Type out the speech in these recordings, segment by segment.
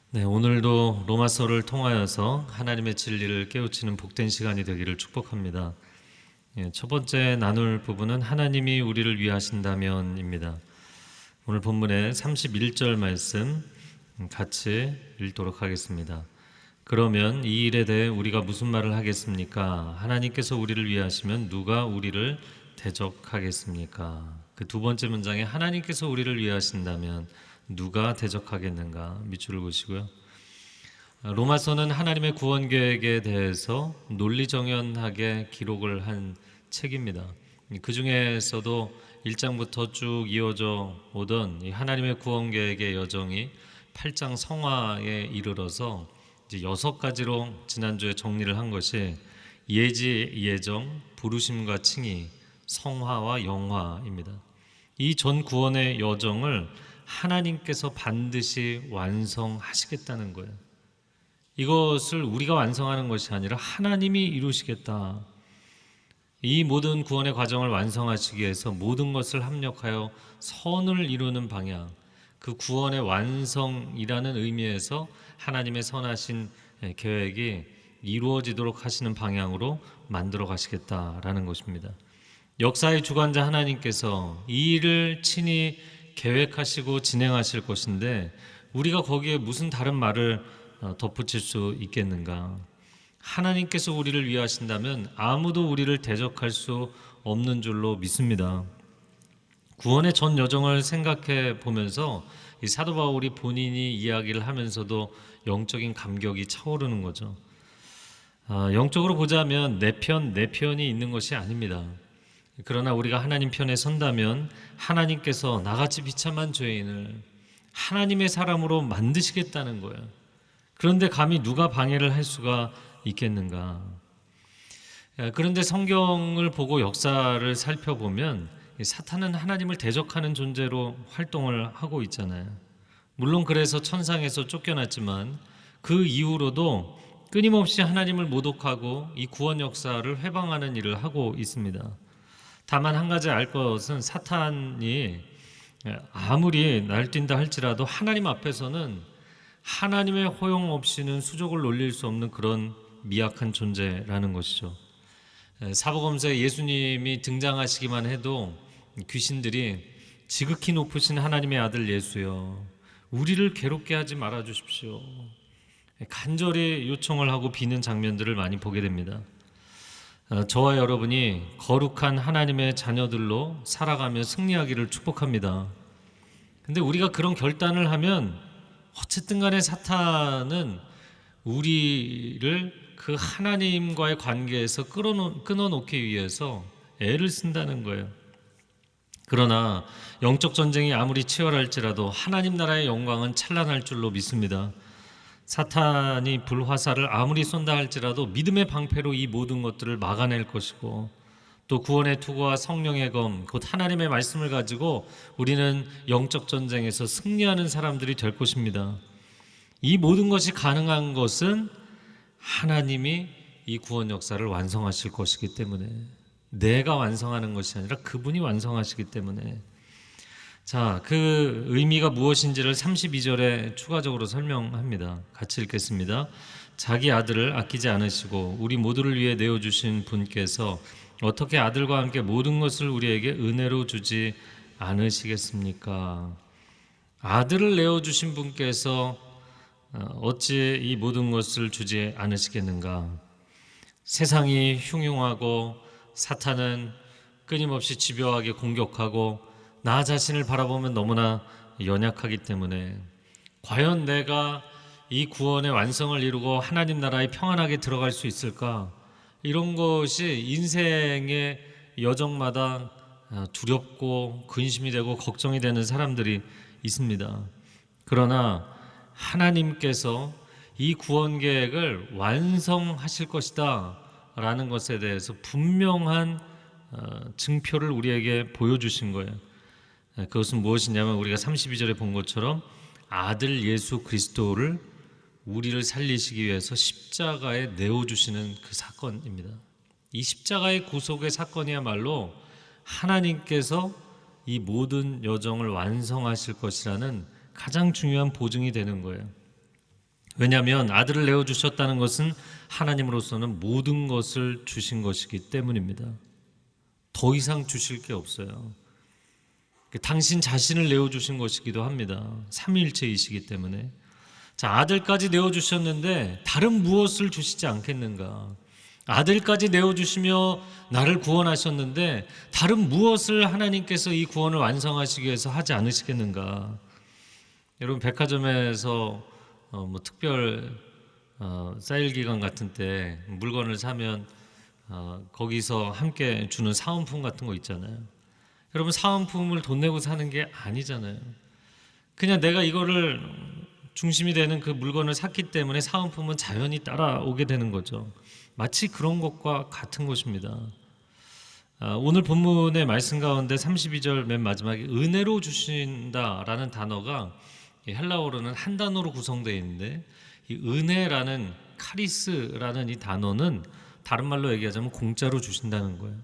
네, 오늘도 로마서를 통하여서 하나님의 진리를 깨우치는 복된 시간이 되기를 축복합니다. 첫 번째 나눌 부분은 하나님이 우리를 위하신다면입니다. 오늘 본문의 31절 말씀 같이 읽도록 하겠습니다. 그러면 이 일에 대해 우리가 무슨 말을 하겠습니까? 하나님께서 우리를 위하시면 누가 우리를 대적하겠습니까? 그 두 번째 문장에 하나님께서 우리를 위하신다면 누가 대적하겠는가? 밑줄을 그으시고요. 로마서는 하나님의 구원 계획에 대해서 논리정연하게 기록을 한 책입니다. 그 중에서도 1장부터 쭉 이어져 오던 이 하나님의 구원 계획의 여정이 8장 성화에 이르러서 이제 6가지로 지난주에 정리를 한 것이 예지, 예정, 부르심과 칭의, 성화와 영화입니다. 이 전 구원의 여정을 하나님께서 반드시 완성하시겠다는 거예요. 이것을 우리가 완성하는 것이 아니라 하나님이 이루시겠다. 이 모든 구원의 과정을 완성하시기 위해서 모든 것을 합력하여 선을 이루는 방향, 그 구원의 완성이라는 의미에서 하나님의 선하신 계획이 이루어지도록 하시는 방향으로 만들어 가시겠다라는 것입니다. 역사의 주관자 하나님께서 이 일을 친히 계획하시고 진행하실 것인데 우리가 거기에 무슨 다른 말을 덧붙일 수 있겠는가? 하나님께서 우리를 위하신다면 아무도 우리를 대적할 수 없는 줄로 믿습니다. 구원의 전 여정을 생각해 보면서 이 사도 바울이 본인이 이야기를 하면서도 영적인 감격이 차오르는 거죠. 영적으로 보자면 내 편이 있는 것이 아닙니다. 그러나 우리가 하나님 편에 선다면 하나님께서 나같이 비참한 죄인을 하나님의 사람으로 만드시겠다는 거예요. 그런데 감히 누가 방해를 할 수가 있겠는가? 그런데 성경을 보고 역사를 살펴보면 사탄은 하나님을 대적하는 존재로 활동을 하고 있잖아요. 물론 그래서 천상에서 쫓겨났지만 그 이후로도 끊임없이 하나님을 모독하고 이 구원 역사를 회방하는 일을 하고 있습니다. 다만 한 가지 알 것은 사탄이 아무리 날뛴다 할지라도 하나님 앞에서는 하나님의 허용 없이는 수족을 놀릴 수 없는 그런 미약한 존재라는 것이죠. 사복음서에 예수님이 등장하시기만 해도 귀신들이 지극히 높으신 하나님의 아들 예수여 우리를 괴롭게 하지 말아 주십시오. 간절히 요청을 하고 비는 장면들을 많이 보게 됩니다. 저와 여러분이 거룩한 하나님의 자녀들로 살아가며 승리하기를 축복합니다. 근데 우리가 그런 결단을 하면 어쨌든 간에 사탄은 우리를 그 하나님과의 관계에서 끊어놓기 위해서 애를 쓴다는 거예요. 그러나 영적 전쟁이 아무리 치열할지라도 하나님 나라의 영광은 찬란할 줄로 믿습니다. 사탄이 불화살을 아무리 쏜다 할지라도 믿음의 방패로 이 모든 것들을 막아낼 것이고 또 구원의 투구와 성령의 검, 곧 하나님의 말씀을 가지고 우리는 영적 전쟁에서 승리하는 사람들이 될 것입니다. 이 모든 것이 가능한 것은 하나님이 이 구원 역사를 완성하실 것이기 때문에 내가 완성하는 것이 아니라 그분이 완성하시기 때문에 자, 그 의미가 무엇인지를 32절에 추가적으로 설명합니다. 같이 읽겠습니다. 자기 아들을 아끼지 않으시고 우리 모두를 위해 내어주신 분께서 어떻게 아들과 함께 모든 것을 우리에게 은혜로 주지 않으시겠습니까? 아들을 내어주신 분께서 어찌 이 모든 것을 주지 않으시겠는가? 세상이 흉흉하고 사탄은 끊임없이 집요하게 공격하고 나 자신을 바라보면 너무나 연약하기 때문에 과연 내가 이 구원의 완성을 이루고 하나님 나라에 평안하게 들어갈 수 있을까? 이런 것이 인생의 여정마다 두렵고 근심이 되고 걱정이 되는 사람들이 있습니다. 그러나 하나님께서 이 구원 계획을 완성하실 것이다 라는 것에 대해서 분명한 증표를 우리에게 보여주신 거예요. 그것은 무엇이냐면 우리가 32절에 본 것처럼 아들 예수 그리스도를 우리를 살리시기 위해서 십자가에 내어주시는 그 사건입니다. 이 십자가의 구속의 사건이야말로 하나님께서 이 모든 여정을 완성하실 것이라는 가장 중요한 보증이 되는 거예요. 왜냐하면 아들을 내어주셨다는 것은 하나님으로서는 모든 것을 주신 것이기 때문입니다. 더 이상 주실 게 없어요. 당신 자신을 내어주신 것이기도 합니다. 삼위일체이시기 때문에. 자, 아들까지 내어주셨는데 다른 무엇을 주시지 않겠는가? 아들까지 내어주시며 나를 구원하셨는데 다른 무엇을 하나님께서 이 구원을 완성하시기 위해서 하지 않으시겠는가? 여러분, 백화점에서 특별 세일 기간 같은 때 물건을 사면 거기서 함께 주는 사은품 같은 거 있잖아요. 여러분, 사은품을 돈 내고 사는 게 아니잖아요. 그냥 내가 이거를 중심이 되는 그 물건을 샀기 때문에 사은품은 자연히 따라오게 되는 거죠. 마치 그런 것과 같은 것입니다. 오늘 본문의 말씀 가운데 32절 맨 마지막에 은혜로 주신다라는 단어가 헬라어로는 한 단어로 구성되어 있는데, 이 은혜라는 카리스라는 이 단어는 다른 말로 얘기하자면 공짜로 주신다는 거예요.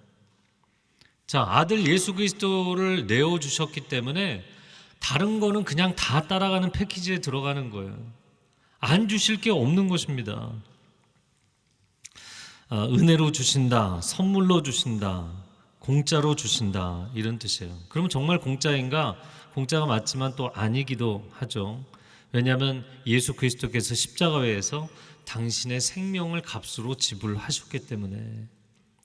자, 아들 예수 그리스도를 내어주셨기 때문에 다른 거는 그냥 다 따라가는 패키지에 들어가는 거예요. 안 주실 게 없는 것입니다. 은혜로 주신다, 선물로 주신다, 공짜로 주신다, 이런 뜻이에요. 그러면 정말 공짜인가? 공짜가 맞지만 또 아니기도 하죠. 왜냐하면 예수 그리스도께서 십자가에서 당신의 생명을 값으로 지불하셨기 때문에,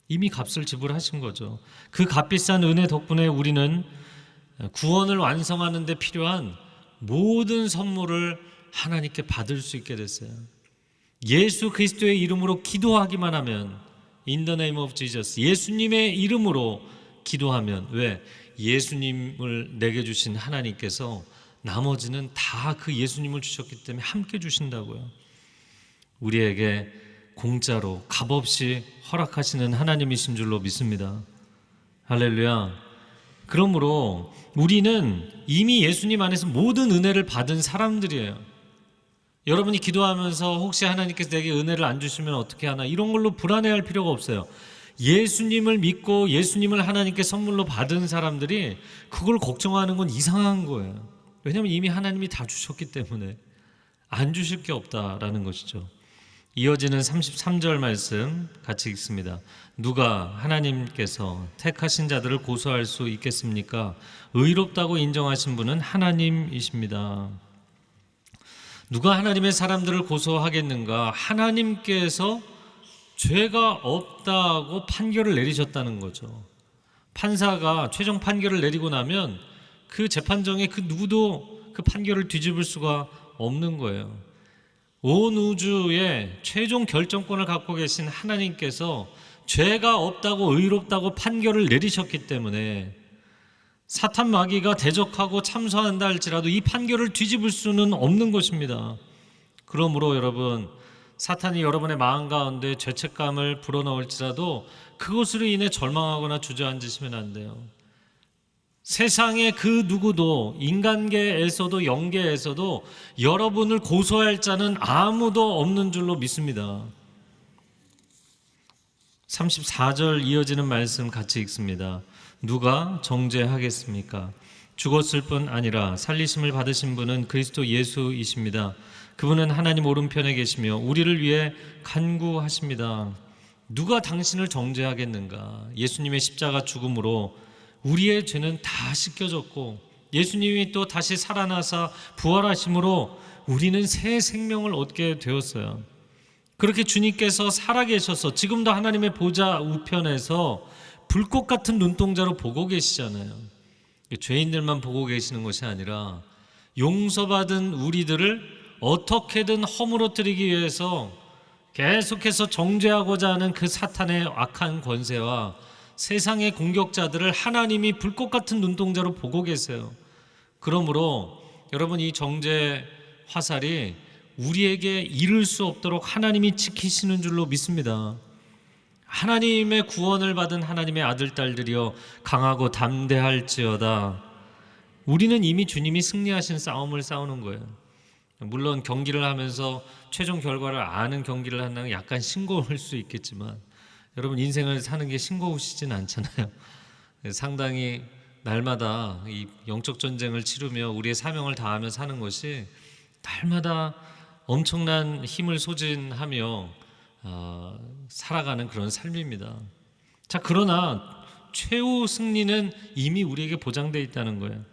이미 값을 지불하신 거죠. 그 값비싼 은혜 덕분에 우리는 구원을 완성하는 데 필요한 모든 선물을 하나님께 받을 수 있게 됐어요. 예수 그리스도의 이름으로 기도하기만 하면, In the name of Jesus, 예수님의 이름으로 기도하면, 왜? 예수님을 내게 주신 하나님께서 나머지는 다 그 예수님을 주셨기 때문에 함께 주신다고요. 우리에게 공짜로 값없이 허락하시는 하나님이신 줄로 믿습니다. 할렐루야. 그러므로 우리는 이미 예수님 안에서 모든 은혜를 받은 사람들이에요. 여러분이 기도하면서 혹시 하나님께서 내게 은혜를 안 주시면 어떻게 하나, 이런 걸로 불안해할 필요가 없어요. 예수님을 믿고 예수님을 하나님께 선물로 받은 사람들이 그걸 걱정하는 건 이상한 거예요. 왜냐하면 이미 하나님이 다 주셨기 때문에 안 주실 게 없다라는 것이죠. 이어지는 33절 말씀 같이 읽습니다. 누가 하나님께서 택하신 자들을 고소할 수 있겠습니까? 의롭다고 인정하신 분은 하나님이십니다. 누가 하나님의 사람들을 고소하겠는가? 하나님께서 죄가 없다고 판결을 내리셨다는 거죠. 판사가 최종 판결을 내리고 나면 그 재판정에 그 누구도 그 판결을 뒤집을 수가 없는 거예요. 온 우주의 최종 결정권을 갖고 계신 하나님께서 죄가 없다고 의롭다고 판결을 내리셨기 때문에 사탄 마귀가 대적하고 참소한다 할지라도 이 판결을 뒤집을 수는 없는 것입니다. 그러므로 여러분, 사탄이 여러분의 마음 가운데 죄책감을 불어넣을지라도 그것으로 인해 절망하거나 주저앉으시면 안 돼요. 세상의 그 누구도, 인간계에서도 영계에서도 여러분을 고소할 자는 아무도 없는 줄로 믿습니다. 34절 이어지는 말씀 같이 읽습니다. 누가 정죄하겠습니까? 죽었을 뿐 아니라 살리심을 받으신 분은 그리스도 예수이십니다. 그분은 하나님 오른편에 계시며 우리를 위해 간구하십니다. 누가 당신을 정죄하겠는가? 예수님의 십자가 죽음으로 우리의 죄는 다 씻겨졌고, 예수님이 또 다시 살아나사 부활하심으로 우리는 새 생명을 얻게 되었어요. 그렇게 주님께서 살아계셔서 지금도 하나님의 보좌 우편에서 불꽃 같은 눈동자로 보고 계시잖아요. 죄인들만 보고 계시는 것이 아니라 용서받은 우리들을 어떻게든 허물어뜨리기 위해서 계속해서 정죄하고자 하는 그 사탄의 악한 권세와 세상의 공격자들을 하나님이 불꽃 같은 눈동자로 보고 계세요. 그러므로 여러분, 이 정죄 화살이 우리에게 이를 수 없도록 하나님이 지키시는 줄로 믿습니다. 하나님의 구원을 받은 하나님의 아들, 딸들이여 강하고 담대할지어다. 우리는 이미 주님이 승리하신 싸움을 싸우는 거예요. 물론 경기를 하면서 최종 결과를 아는 경기를 한다면 약간 싱거울 수 있겠지만, 여러분, 인생을 사는 게 싱거우시진 않잖아요. 상당히 날마다 이 영적 전쟁을 치르며 우리의 사명을 다하며 사는 것이 날마다 엄청난 힘을 소진하며 살아가는 그런 삶입니다. 자, 그러나 최후 승리는 이미 우리에게 보장되어 있다는 거예요.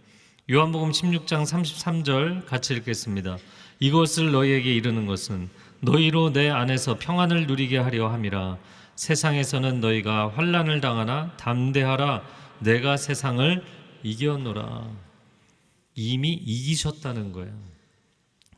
요한복음 16장 33절 같이 읽겠습니다. 이것을 너희에게 이르는 것은 너희로 내 안에서 평안을 누리게 하려 함이라. 세상에서는 너희가 환난을 당하나 담대하라. 내가 세상을 이겼노라. 이미 이기셨다는 거예요.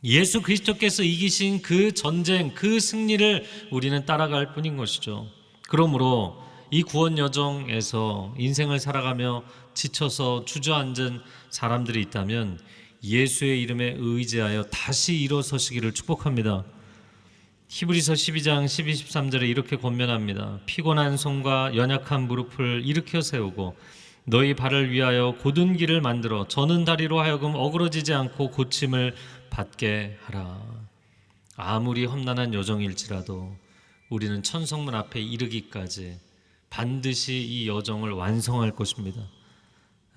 예수 그리스도께서 이기신 그 전쟁, 그 승리를 우리는 따라갈 뿐인 것이죠. 그러므로 이 구원 여정에서 인생을 살아가며 지쳐서 주저앉은 사람들이 있다면 예수의 이름에 의지하여 다시 일어서시기를 축복합니다. 히브리서 12장 12, 13절에 이렇게 권면합니다. 피곤한 손과 연약한 무릎을 일으켜 세우고 너희 발을 위하여 곧은 길을 만들어 저는 다리로 하여금 어그러지지 않고 고침을 받게 하라. 아무리 험난한 여정일지라도 우리는 천성문 앞에 이르기까지 반드시 이 여정을 완성할 것입니다.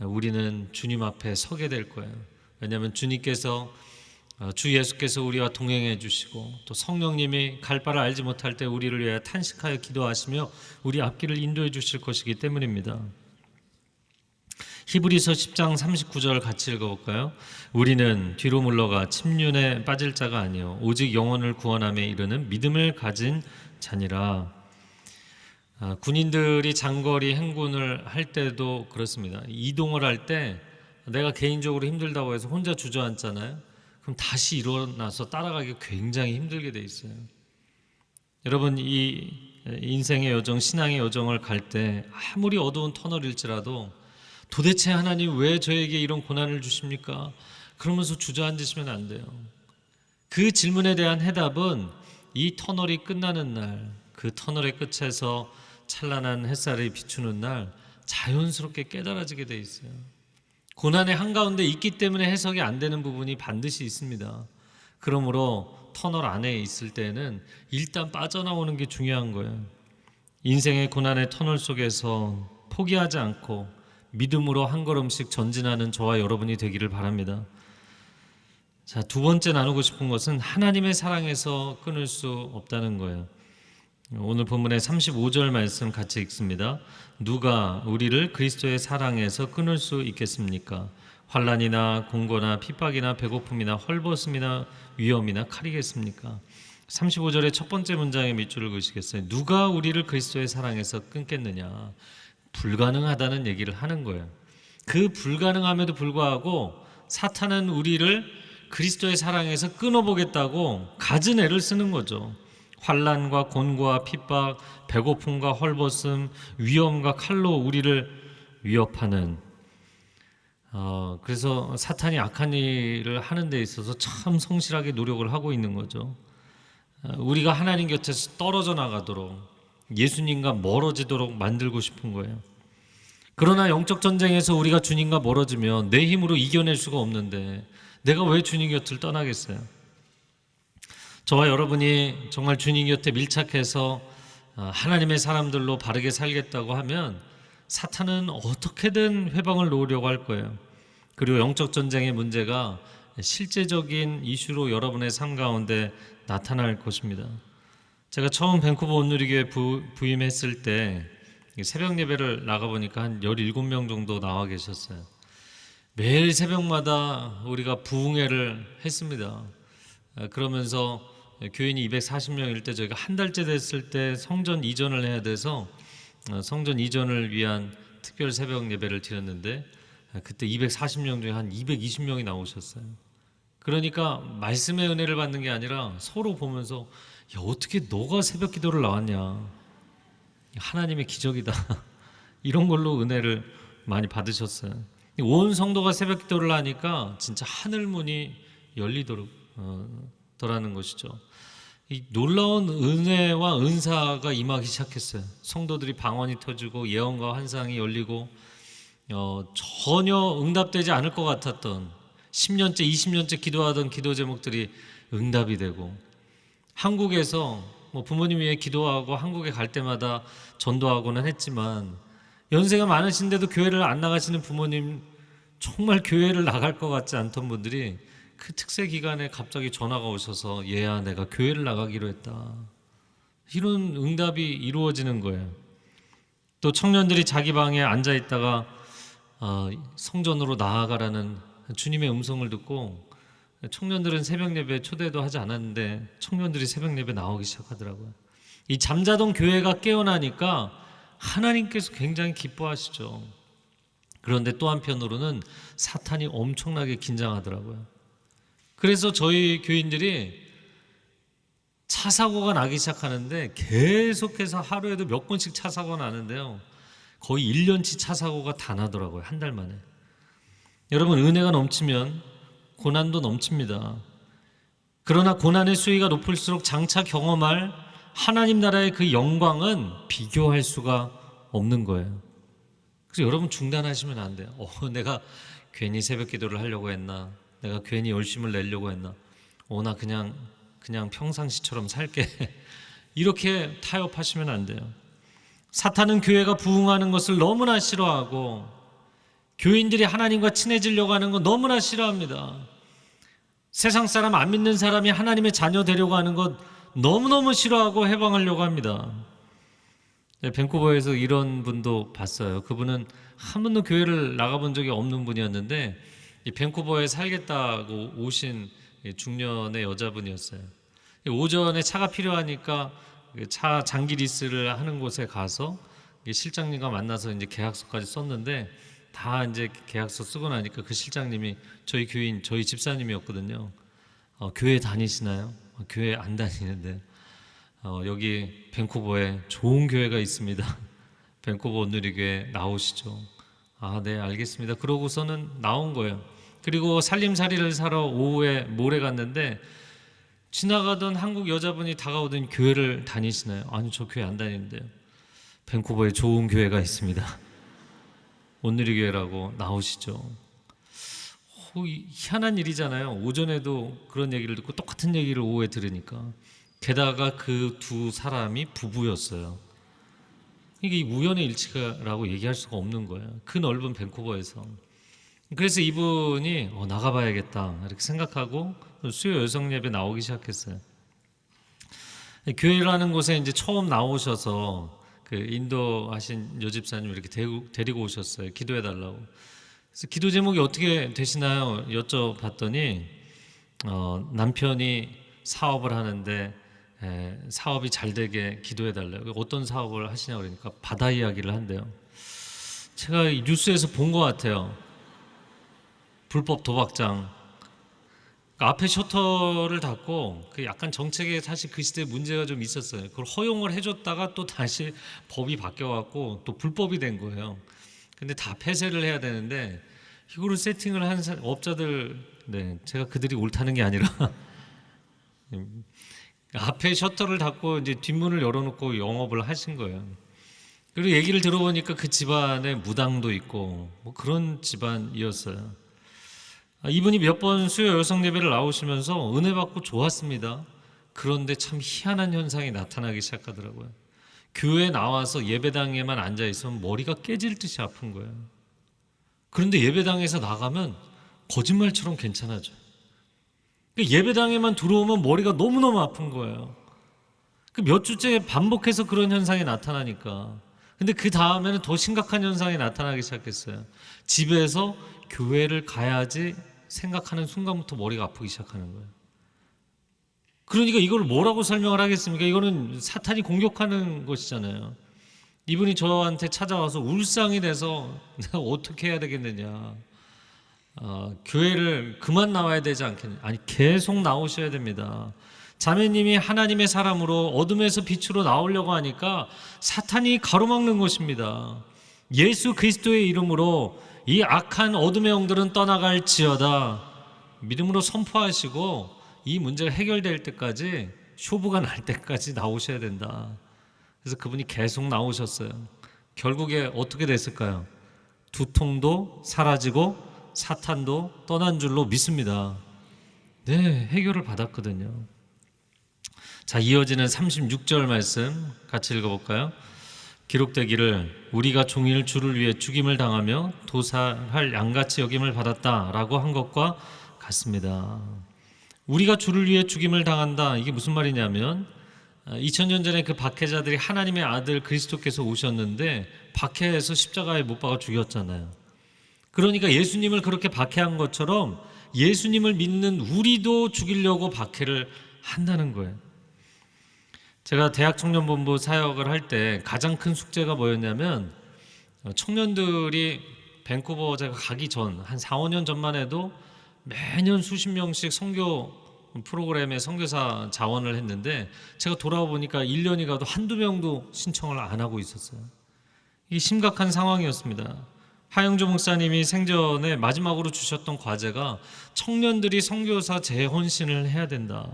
우리는 주님 앞에 서게 될 거예요. 왜냐하면 주님께서 주 예수께서 우리와 동행해 주시고 또 성령님이 갈 바를 알지 못할 때 우리를 위하여 탄식하여 기도하시며 우리 앞길을 인도해 주실 것이기 때문입니다. 히브리서 10장 39절 같이 읽어볼까요? 우리는 뒤로 물러가 침륜에 빠질 자가 아니요 오직 영혼을 구원함에 이르는 믿음을 가진 자니라. 군인들이 장거리 행군을 할 때도 그렇습니다. 이동을 할 때 내가 개인적으로 힘들다고 해서 혼자 주저앉잖아요. 그럼 다시 일어나서 따라가기 굉장히 힘들게 돼 있어요. 여러분, 이 인생의 여정, 신앙의 여정을 갈 때 아무리 어두운 터널일지라도 도대체 하나님 왜 저에게 이런 고난을 주십니까? 그러면서 주저앉으시면 안 돼요. 그 질문에 대한 해답은 이 터널이 끝나는 날, 그 터널의 끝에서 찬란한 햇살이 비추는 날 자연스럽게 깨달아지게 돼 있어요. 고난의 한가운데 있기 때문에 해석이 안 되는 부분이 반드시 있습니다. 그러므로 터널 안에 있을 때는 일단 빠져나오는 게 중요한 거예요. 인생의 고난의 터널 속에서 포기하지 않고 믿음으로 한 걸음씩 전진하는 저와 여러분이 되기를 바랍니다. 자, 두 번째 나누고 싶은 것은 하나님의 사랑에서 끊을 수 없다는 거예요. 오늘 본문의 35절 말씀 같이 읽습니다. 누가 우리를 그리스도의 사랑에서 끊을 수 있겠습니까? 환난이나 공고나 핍박이나 배고픔이나 헐벗음이나 위험이나 칼이겠습니까? 35절의 첫 번째 문장의 밑줄을 그으시겠어요? 누가 우리를 그리스도의 사랑에서 끊겠느냐? 불가능하다는 얘기를 하는 거예요. 그 불가능함에도 불구하고 사탄은 우리를 그리스도의 사랑에서 끊어보겠다고 갖은 애를 쓰는 거죠. 환난과 곤고와 핍박, 배고픔과 헐벗음, 위험과 칼로 우리를 위협하는 그래서 사탄이 악한 일을 하는 데 있어서 참 성실하게 노력을 하고 있는 거죠. 우리가 하나님 곁에서 떨어져 나가도록 예수님과 멀어지도록 만들고 싶은 거예요. 그러나 영적 전쟁에서 우리가 주님과 멀어지면 내 힘으로 이겨낼 수가 없는데 내가 왜 주님 곁을 떠나겠어요? 저와 여러분이 정말 주님 곁에 밀착해서 하나님의 사람들로 바르게 살겠다고 하면 사탄은 어떻게든 회방을 놓으려고 할 거예요. 그리고 영적 전쟁의 문제가 실제적인 이슈로 여러분의 삶 가운데 나타날 것입니다. 제가 처음 밴쿠버 온누리교회 부임했을 때 새벽 예배를 나가보니까 한 17명 정도 나와 계셨어요. 매일 새벽마다 우리가 부흥회를 했습니다. 그러면서 교인이 240명일 때 저희가 한 달째 됐을 때 성전 이전을 해야 돼서 성전 이전을 위한 특별 새벽 예배를 드렸는데 그때 240명 중에 한 220명이 나오셨어요. 그러니까 말씀의 은혜를 받는 게 아니라 서로 보면서 야, 어떻게 너가 새벽 기도를 나왔냐, 하나님의 기적이다 이런 걸로 은혜를 많이 받으셨어요. 온 성도가 새벽 기도를 하니까 진짜 하늘문이 열리더라는 것이죠. 이 놀라운 은혜와 은사가 임하기 시작했어요. 성도들이 방언이 터지고 예언과 환상이 열리고 전혀 응답되지 않을 것 같았던 10년째 20년째 기도하던 기도 제목들이 응답이 되고, 한국에서 부모님 위해 기도하고 한국에 갈 때마다 전도하고는 했지만 연세가 많으신데도 교회를 안 나가시는 부모님, 정말 교회를 나갈 것 같지 않던 분들이 그 특세 기간에 갑자기 전화가 오셔서 얘야 내가 교회를 나가기로 했다. 이런 응답이 이루어지는 거예요. 또 청년들이 자기 방에 앉아 있다가 성전으로 나아가라는 주님의 음성을 듣고 청년들은 새벽 예배 초대도 하지 않았는데 청년들이 새벽 예배 나오기 시작하더라고요. 이 잠자던 교회가 깨어나니까 하나님께서 굉장히 기뻐하시죠. 그런데 또 한편으로는 사탄이 엄청나게 긴장하더라고요. 그래서 저희 교인들이 차 사고가 나기 시작하는데 계속해서 하루에도 몇 번씩 차 사고가 나는데요. 거의 1년치 차 사고가 다 나더라고요. 한 달 만에. 여러분, 은혜가 넘치면 고난도 넘칩니다. 그러나 고난의 수위가 높을수록 장차 경험할 하나님 나라의 그 영광은 비교할 수가 없는 거예요. 그래서 여러분 중단하시면 안 돼요. 내가 괜히 새벽 기도를 하려고 했나? 내가 괜히 열심을 내려고 했나? 나 그냥 평상시처럼 살게. 이렇게 타협하시면 안 돼요. 사탄은 교회가 부흥하는 것을 너무나 싫어하고 교인들이 하나님과 친해지려고 하는 건 너무나 싫어합니다. 세상 사람 안 믿는 사람이 하나님의 자녀 되려고 하는 것 너무너무 싫어하고 해방하려고 합니다. 밴쿠버에서 이런 분도 봤어요. 그분은 한 번도 교회를 나가본 적이 없는 분이었는데 이 밴쿠버에 살겠다고 오신 중년의 여자분이었어요. 오전에 차가 필요하니까 차 장기 리스를 하는 곳에 가서 실장님과 만나서 이제 계약서까지 썼는데 다 이제 계약서 쓰고 나니까 그 실장님이 저희 교인, 저희 집사님이었거든요. 교회 다니시나요? 교회 안 다니는데 여기 밴쿠버에 좋은 교회가 있습니다. 밴쿠버 온누리교회 나오시죠. 네, 알겠습니다. 그러고서는 나온 거예요. 그리고 살림살이를 사러 오후에 몰에 갔는데 지나가던 한국 여자분이 다가오더니 교회를 다니시나요? 아니, 저 교회 안 다니는데요. 밴쿠버에 좋은 교회가 있습니다. 온누리교회라고 나오시죠. 희한한 일이잖아요. 오전에도 그런 얘기를 듣고 똑같은 얘기를 오후에 들으니까. 게다가 그 두 사람이 부부였어요. 이게 우연의 일치라고 얘기할 수가 없는 거예요. 그 넓은 밴쿠버에서. 그래서 이분이 나가봐야겠다 이렇게 생각하고 수요 여성 예배 나오기 시작했어요. 교회라는 곳에 이제 처음 나오셔서 그 인도 하신 여집사님 이렇게 데리고 오셨어요. 기도해 달라고. 그래서 기도 제목이 어떻게 되시나요? 여쭤봤더니 남편이 사업을 하는데 사업이 잘 되게 기도해 달라고. 어떤 사업을 하시냐 그러니까 바다 이야기를 한대요. 제가 뉴스에서 본 것 같아요. 불법 도박장. 앞에 셔터를 닫고 그 약간 정책에 사실 그 시대에 문제가 좀 있었어요. 그걸 허용을 해줬다가 또 다시 법이 바뀌어갖고 또 불법이 된 거예요. 근데 다 폐쇄를 해야 되는데 이거를 세팅을 한 업자들, 제가 그들이 옳다는 게 아니라 앞에 셔터를 닫고 이제 뒷문을 열어놓고 영업을 하신 거예요. 그리고 얘기를 들어보니까 그 집안에 무당도 있고 뭐 그런 집안이었어요. 이분이 몇 번 수요 여성 예배를 나오시면서 은혜 받고 좋았습니다. 그런데 참 희한한 현상이 나타나기 시작하더라고요. 교회에 나와서 예배당에만 앉아 있으면 머리가 깨질 듯이 아픈 거예요. 그런데 예배당에서 나가면 거짓말처럼 괜찮아져요. 예배당에만 들어오면 머리가 너무너무 아픈 거예요. 몇 주째 반복해서 그런 현상이 나타나니까. 근데 그 다음에는 더 심각한 현상이 나타나기 시작했어요. 집에서 교회를 가야지 생각하는 순간부터 머리가 아프기 시작하는 거예요. 그러니까 이걸 뭐라고 설명을 하겠습니까? 이거는 사탄이 공격하는 것이잖아요. 이분이 저한테 찾아와서 울상이 돼서 내가 어떻게 해야 되겠느냐. 교회를 그만 나와야 되지 않겠냐. 아니, 계속 나오셔야 됩니다. 자매님이 하나님의 사람으로 어둠에서 빛으로 나오려고 하니까 사탄이 가로막는 것입니다. 예수 그리스도의 이름으로 이 악한 어둠의 영들은 떠나갈지어다 믿음으로 선포하시고 이 문제가 해결될 때까지, 쇼부가 날 때까지 나오셔야 된다. 그래서 그분이 계속 나오셨어요. 결국에 어떻게 됐을까요? 두통도 사라지고 사탄도 떠난 줄로 믿습니다. 해결을 받았거든요. 자, 이어지는 36절 말씀 같이 읽어볼까요? 기록되기를 우리가 종일 주를 위해 죽임을 당하며 도살할 양같이 여김을 받았다라고 한 것과 같습니다. 우리가 주를 위해 죽임을 당한다. 이게 무슨 말이냐면 2000년 전에 그 박해자들이 하나님의 아들 그리스도께서 오셨는데 박해해서 십자가에 못 박아 죽였잖아요. 그러니까 예수님을 그렇게 박해한 것처럼 예수님을 믿는 우리도 죽이려고 박해를 한다는 거예요. 제가 대학 청년본부 사역을 할 때 가장 큰 숙제가 뭐였냐면 청년들이 밴쿠버 제가 가기 전 한 4, 5년 전만 해도 매년 수십 명씩 선교 프로그램에 선교사 자원을 했는데 제가 돌아와 보니까 1년이 가도 한두 명도 신청을 안 하고 있었어요. 이게 심각한 상황이었습니다. 하영조 목사님이 생전에 마지막으로 주셨던 과제가 청년들이 선교사 재혼신을 해야 된다.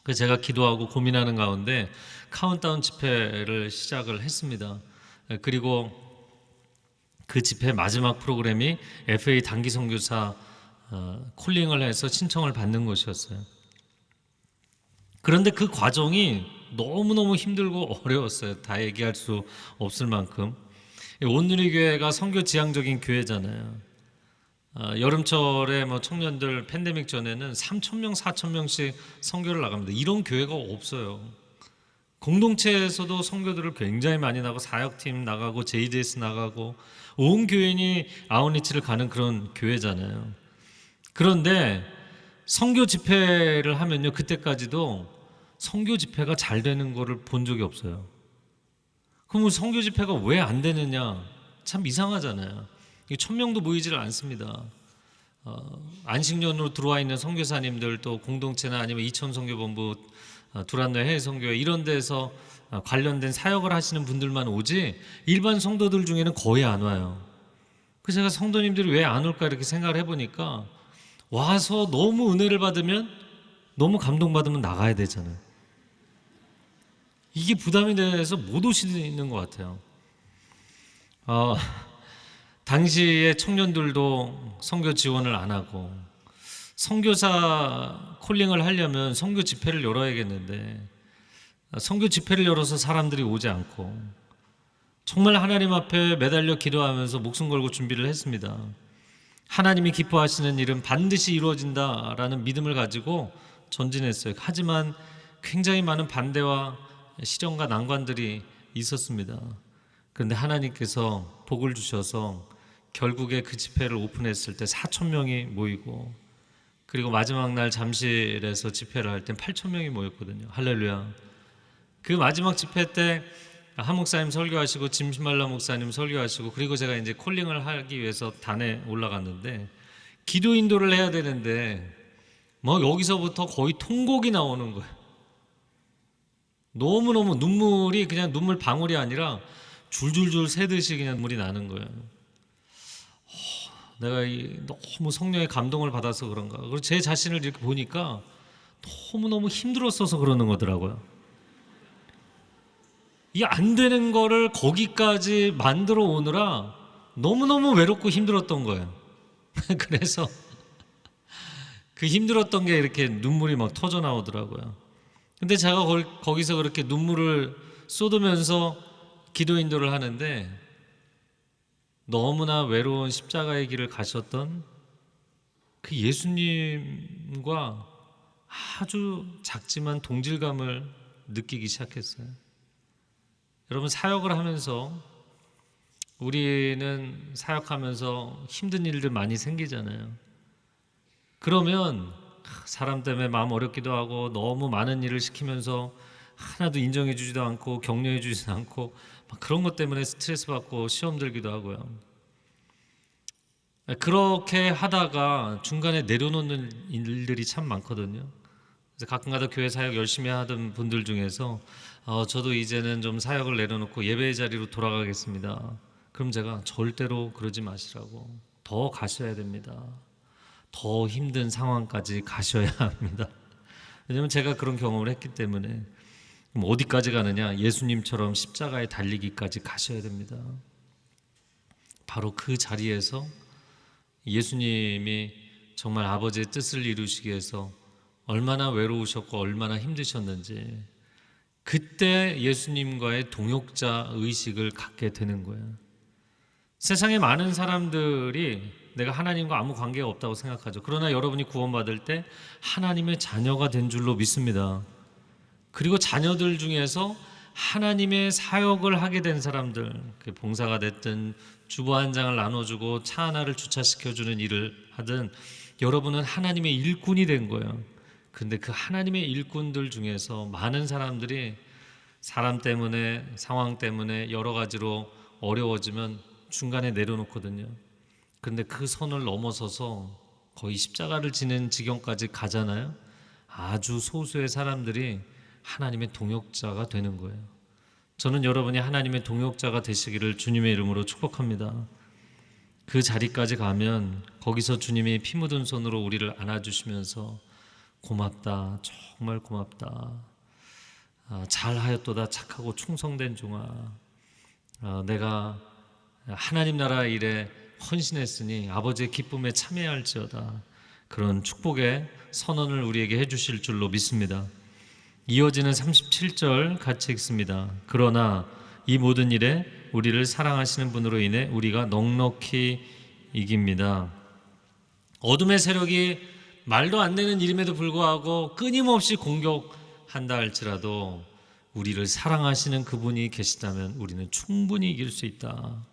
그래서 제가 기도하고 고민하는 가운데 카운트다운 집회를 시작을 했습니다. 그리고 그 집회 마지막 프로그램이 FA 단기 선교사 콜링을 해서 신청을 받는 것이었어요. 그런데 그 과정이 너무너무 힘들고 어려웠어요. 다 얘기할 수 없을 만큼. 온누리교회가 선교 지향적인 교회잖아요. 여름철에 뭐 청년들 팬데믹 전에는 3,000명, 4,000명씩 선교를 나갑니다. 이런 교회가 없어요. 공동체에서도 선교들을 굉장히 많이 나가고 사역팀 나가고 JDS 나가고 온 교인이 아웃리치를 가는 그런 교회잖아요. 그런데 선교 집회를 하면요, 그때까지도 선교 집회가 잘 되는 거를 본 적이 없어요. 그럼 선교 집회가 왜 안 되느냐? 참 이상하잖아요. 1,000명도 모이지를 않습니다. 안식년으로 들어와 있는 선교사님들 또 공동체나 아니면 이천 선교본부, 두란노 해외 선교회 이런 데서 관련된 사역을 하시는 분들만 오지 일반 성도들 중에는 거의 안 와요. 그래서 제가 성도님들이 왜 안 올까 이렇게 생각을 해보니까 와서 너무 은혜를 받으면 너무 감동받으면 나가야 되잖아요. 이게 부담이 돼서 못 오시는 것 같아요. 당시에 청년들도 선교 지원을 안 하고 선교사 콜링을 하려면 선교 집회를 열어야겠는데 선교 집회를 열어서 사람들이 오지 않고 정말 하나님 앞에 매달려 기도하면서 목숨 걸고 준비를 했습니다. 하나님이 기뻐하시는 일은 반드시 이루어진다라는 믿음을 가지고 전진했어요. 하지만 굉장히 많은 반대와 시련과 난관들이 있었습니다. 그런데 하나님께서 복을 주셔서 결국에 그 집회를 오픈했을 때 4,000명이 모이고 그리고 마지막 날 잠실에서 집회를 할 때 8,000명이 모였거든요. 할렐루야. 그 마지막 집회 때 한 목사님 설교하시고 짐시말라 목사님 설교하시고 그리고 제가 이제 콜링을 하기 위해서 단에 올라갔는데 기도 인도를 해야 되는데 뭐 여기서부터 거의 통곡이 나오는 거예요. 너무너무 눈물이 그냥 눈물 방울이 아니라 줄줄줄 새듯이 그냥 눈물이 나는 거예요. 내가 너무 성령의 감동을 받아서 그런가. 그리고 제 자신을 이렇게 보니까 너무너무 힘들었어서 그러는 거더라고요. 이 안 되는 거를 거기까지 만들어 오느라 너무너무 외롭고 힘들었던 거예요. 그래서 그 힘들었던 게 이렇게 눈물이 막 터져 나오더라고요. 근데 제가 거기서 그렇게 눈물을 쏟으면서 기도 인도를 하는데 너무나 외로운 십자가의 길을 가셨던 그 예수님과 아주 작지만 동질감을 느끼기 시작했어요. 여러분, 사역을 하면서 우리는 사역하면서 힘든 일들 많이 생기잖아요. 그러면 사람 때문에 마음 어렵기도 하고 너무 많은 일을 시키면서 하나도 인정해 주지도 않고 격려해 주지도 않고 막 그런 것 때문에 스트레스 받고 시험 들기도 하고요. 그렇게 하다가 중간에 내려놓는 일들이 참 많거든요. 그래서 가끔가다 교회 사역 열심히 하던 분들 중에서 저도 이제는 좀 사역을 내려놓고 예배의 자리로 돌아가겠습니다. 그럼 제가 절대로 그러지 마시라고, 더 가셔야 됩니다. 더 힘든 상황까지 가셔야 합니다. 왜냐하면 제가 그런 경험을 했기 때문에. 그럼 어디까지 가느냐? 예수님처럼 십자가에 달리기까지 가셔야 됩니다. 바로 그 자리에서 예수님이 정말 아버지의 뜻을 이루시기 위해서 얼마나 외로우셨고 얼마나 힘드셨는지 그때 예수님과의 동역자 의식을 갖게 되는 거예요. 세상에 많은 사람들이 내가 하나님과 아무 관계가 없다고 생각하죠. 그러나 여러분이 구원받을 때 하나님의 자녀가 된 줄로 믿습니다. 그리고 자녀들 중에서 하나님의 사역을 하게 된 사람들, 봉사가 됐든 주보 한 장을 나눠주고 차 하나를 주차시켜주는 일을 하든 여러분은 하나님의 일꾼이 된 거예요. 근데 그 하나님의 일꾼들 중에서 많은 사람들이 사람 때문에, 상황 때문에 여러 가지로 어려워지면 중간에 내려놓거든요. 그런데 그 선을 넘어서서 거의 십자가를 지는 지경까지 가잖아요. 아주 소수의 사람들이 하나님의 동역자가 되는 거예요. 저는 여러분이 하나님의 동역자가 되시기를 주님의 이름으로 축복합니다. 그 자리까지 가면 거기서 주님이 피 묻은 손으로 우리를 안아주시면서 고맙다, 정말 고맙다, 잘하였도다 착하고 충성된 종아, 내가 하나님 나라 일에 헌신했으니 아버지의 기쁨에 참여할지어다, 그런 축복의 선언을 우리에게 해주실 줄로 믿습니다. 이어지는 37절 같이 읽습니다. 그러나 이 모든 일에 우리를 사랑하시는 분으로 인해 우리가 넉넉히 이깁니다. 어둠의 세력이 말도 안 되는 일임에도 불구하고 끊임없이 공격한다 할지라도 우리를 사랑하시는 그분이 계시다면 우리는 충분히 이길 수 있다.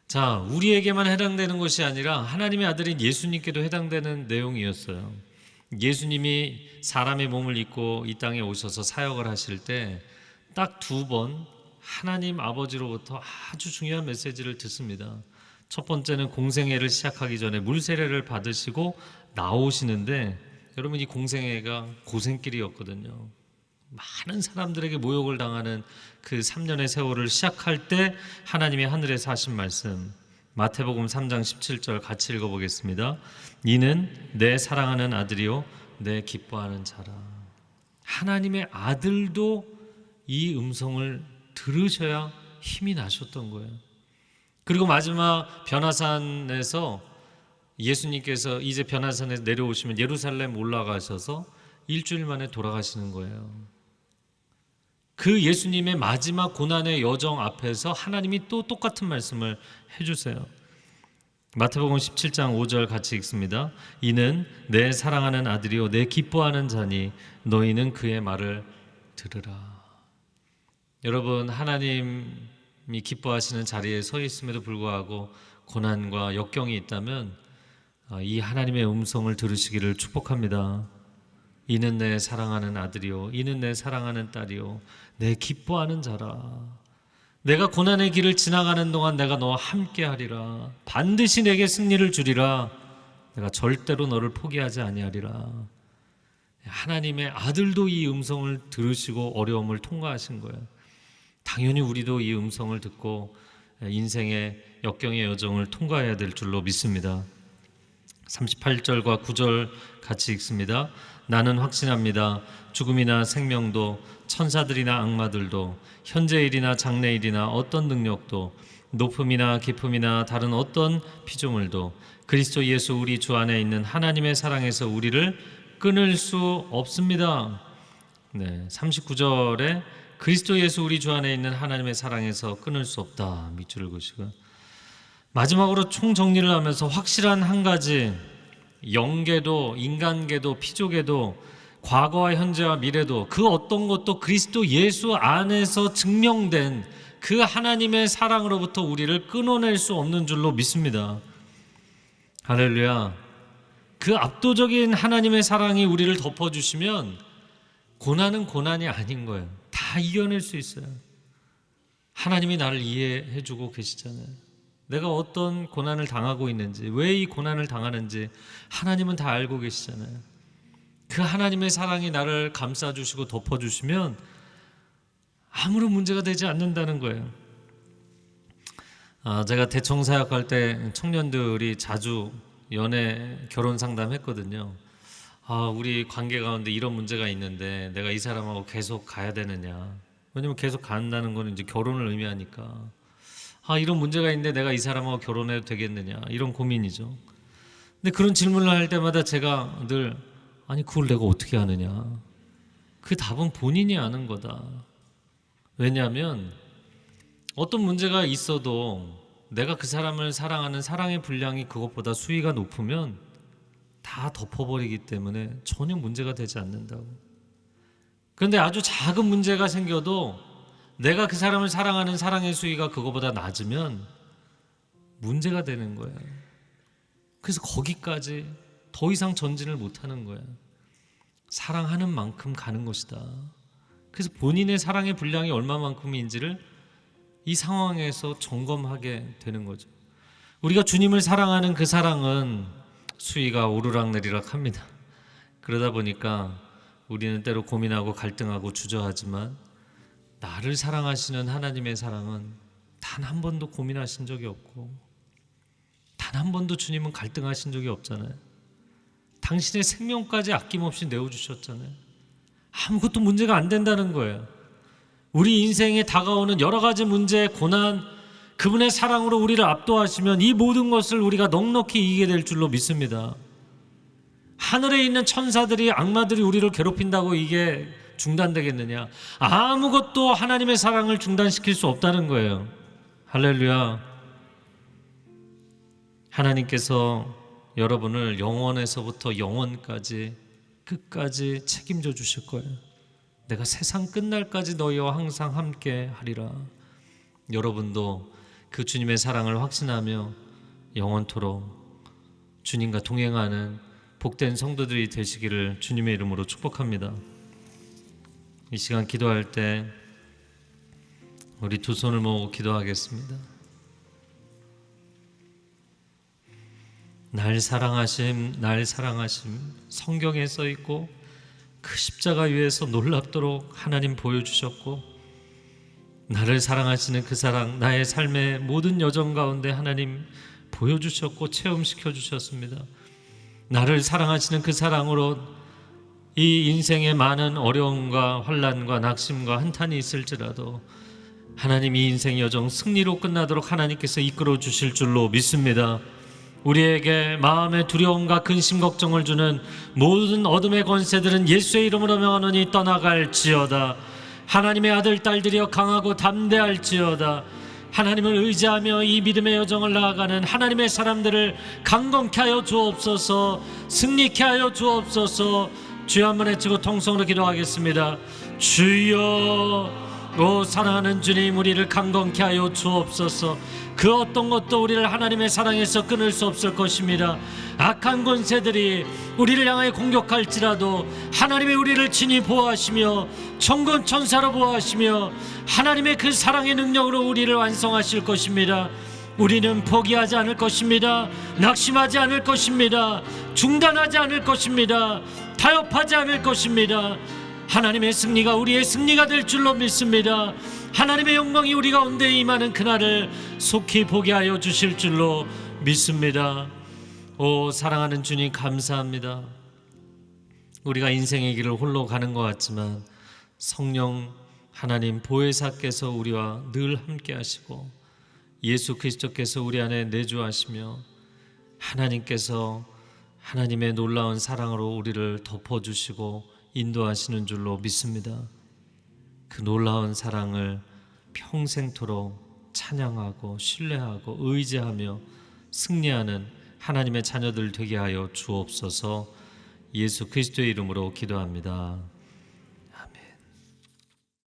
자, 우리에게만 해당되는 것이 아니라 하나님의 아들인 예수님께도 해당되는 내용이었어요. 예수님이 사람의 몸을 입고 이 땅에 오셔서 사역을 하실 때 딱 2번 하나님 아버지로부터 아주 중요한 메시지를 듣습니다. 첫 번째는 공생애를 시작하기 전에 물세례를 받으시고 나오시는데, 여러분 이 공생애가 고생길이었거든요. 많은 사람들에게 모욕을 당하는 그 3년의 세월을 시작할 때 하나님의 하늘에서 하신 말씀, 마태복음 3장 17절 같이 읽어보겠습니다. 이는 내 사랑하는 아들이요 내 기뻐하는 자라. 하나님의 아들도 이 음성을 들으셔야 힘이 나셨던 거예요. 그리고 마지막 변화산에서 예수님께서 이제 변화산에서 내려오시면 예루살렘 올라가셔서 일주일 만에 돌아가시는 거예요. 그 예수님의 마지막 고난의 여정 앞에서 하나님이 또 똑같은 말씀을 해주세요. 마태복음 17장 5절 같이 읽습니다. 이는 내 사랑하는 아들이요 내 기뻐하는 자니 너희는 그의 말을 들으라. 여러분, 하나님이 기뻐하시는 자리에 서 있음에도 불구하고 고난과 역경이 있다면 이 하나님의 음성을 들으시기를 축복합니다. 이는 내 사랑하는 아들이요 이는 내 사랑하는 딸이요 내 기뻐하는 자라. 내가 고난의 길을 지나가는 동안 내가 너와 함께 하리라. 반드시 내게 승리를 주리라. 내가 절대로 너를 포기하지 아니하리라. 하나님의 아들도 이 음성을 들으시고 어려움을 통과하신 거예요. 당연히 우리도 이 음성을 듣고 인생의 역경의 여정을 통과해야 될 줄로 믿습니다. 38절과 9절 같이 읽습니다. 나는 확신합니다. 죽음이나 생명도 천사들이나 악마들도 현재일이나 장래일이나 어떤 능력도 높음이나 깊음이나 다른 어떤 피조물도 그리스도 예수 우리 주 안에 있는 하나님의 사랑에서 우리를 끊을 수 없습니다. 39절에 그리스도 예수 우리 주 안에 있는 하나님의 사랑에서 끊을 수 없다. 밑줄을 그으시고 마지막으로 총정리를 하면서 확실한 한 가지, 영계도 인간계도 피조계도 과거와 현재와 미래도 그 어떤 것도 그리스도 예수 안에서 증명된 그 하나님의 사랑으로부터 우리를 끊어낼 수 없는 줄로 믿습니다. 할렐루야. 그 압도적인 하나님의 사랑이 우리를 덮어주시면 고난은 고난이 아닌 거예요. 다 이겨낼 수 있어요. 하나님이 나를 이해해주고 계시잖아요. 내가 어떤 고난을 당하고 있는지, 왜 이 고난을 당하는지 하나님은 다 알고 계시잖아요. 그 하나님의 사랑이 나를 감싸주시고 덮어주시면 아무런 문제가 되지 않는다는 거예요. 제가 대청사역할 때 청년들이 자주 연애 결혼 상담했거든요. 우리 관계 가운데 이런 문제가 있는데 내가 이 사람하고 계속 가야 되느냐. 왜냐면 계속 간다는 거는 이제 결혼을 의미하니까. 이런 문제가 있는데 내가 이 사람하고 결혼해도 되겠느냐. 이런 고민이죠. 근데 그런 질문을 할 때마다 제가 늘 그걸 내가 어떻게 아느냐. 그 답은 본인이 아는 거다. 왜냐하면 어떤 문제가 있어도 내가 그 사람을 사랑하는 사랑의 분량이 그것보다 수위가 높으면 다 덮어버리기 때문에 전혀 문제가 되지 않는다고. 그런데 아주 작은 문제가 생겨도 내가 그 사람을 사랑하는 사랑의 수위가 그거보다 낮으면 문제가 되는 거야. 그래서 거기까지 더 이상 전진을 못하는 거야. 사랑하는 만큼 가는 것이다. 그래서 본인의 사랑의 분량이 얼마만큼인지를 이 상황에서 점검하게 되는 거죠. 우리가 주님을 사랑하는 그 사랑은 수위가 오르락내리락 합니다. 그러다 보니까 우리는 때로 고민하고 갈등하고 주저하지만 나를 사랑하시는 하나님의 사랑은 단 한 번도 고민하신 적이 없고 단 한 번도 주님은 갈등하신 적이 없잖아요. 당신의 생명까지 아낌없이 내어주셨잖아요. 아무것도 문제가 안 된다는 거예요. 우리 인생에 다가오는 여러 가지 문제, 고난, 그분의 사랑으로 우리를 압도하시면 이 모든 것을 우리가 넉넉히 이기게 될 줄로 믿습니다. 하늘에 있는 천사들이, 악마들이 우리를 괴롭힌다고 이게 중단되겠느냐? 아무것도 하나님의 사랑을 중단시킬 수 없다는 거예요. 할렐루야. 하나님께서 여러분을 영원에서부터 영원까지 끝까지 책임져 주실 거예요. 내가 세상 끝날까지 너희와 항상 함께 하리라. 여러분도 그 주님의 사랑을 확신하며 영원토록 주님과 동행하는 복된 성도들이 되시기를 주님의 이름으로 축복합니다. 이 시간 기도할 때 우리 두 손을 모으고 기도하겠습니다. 날 사랑하심, 날 사랑하심, 성경에 써 있고 그 십자가 위에서 놀랍도록 하나님 보여주셨고, 나를 사랑하시는 그 사랑, 나의 삶의 모든 여정 가운데 하나님 보여주셨고 체험시켜 주셨습니다. 나를 사랑하시는 그 사랑으로 이 인생의 많은 어려움과 환난과 낙심과 한탄이 있을지라도 하나님 이 인생 여정 승리로 끝나도록 하나님께서 이끌어 주실 줄로 믿습니다. 우리에게 마음의 두려움과 근심 걱정을 주는 모든 어둠의 권세들은 예수의 이름으로 명하노니 떠나갈지어다. 하나님의 아들 딸들이여 강하고 담대할지어다. 하나님을 의지하며 이 믿음의 여정을 나아가는 하나님의 사람들을 강건케 하여 주옵소서. 승리케 하여 주옵소서. 주여 한번 외치고 통성으로 기도하겠습니다. 주여, 오 사랑하는 주님, 우리를 강건케 하여 주옵소서. 그 어떤 것도 우리를 하나님의 사랑에서 끊을 수 없을 것입니다. 악한 권세들이 우리를 향하여 공격할지라도 하나님의 우리를 친히 보호하시며 천군 천사로 보호하시며 하나님의 그 사랑의 능력으로 우리를 완성하실 것입니다. 우리는 포기하지 않을 것입니다. 낙심하지 않을 것입니다. 중단하지 않을 것입니다. 타협하지 않을 것입니다. 하나님의 승리가 우리의 승리가 될 줄로 믿습니다. 하나님의 영광이 우리 가운데 임하는 그날을 속히 보게 하여 주실 줄로 믿습니다. 오 사랑하는 주님, 감사합니다. 우리가 인생의 길을 홀로 가는 것 같지만 성령 하나님 보혜사께서 우리와 늘 함께 하시고 예수 그리스도께서 우리 안에 내주하시며 하나님께서 하나님의 놀라운 사랑으로 우리를 덮어주시고 인도하시는 줄로 믿습니다. 그 놀라운 사랑을 평생토록 찬양하고 신뢰하고 의지하며 승리하는 하나님의 자녀들 되게 하여 주옵소서. 예수 그리스도의 이름으로 기도합니다.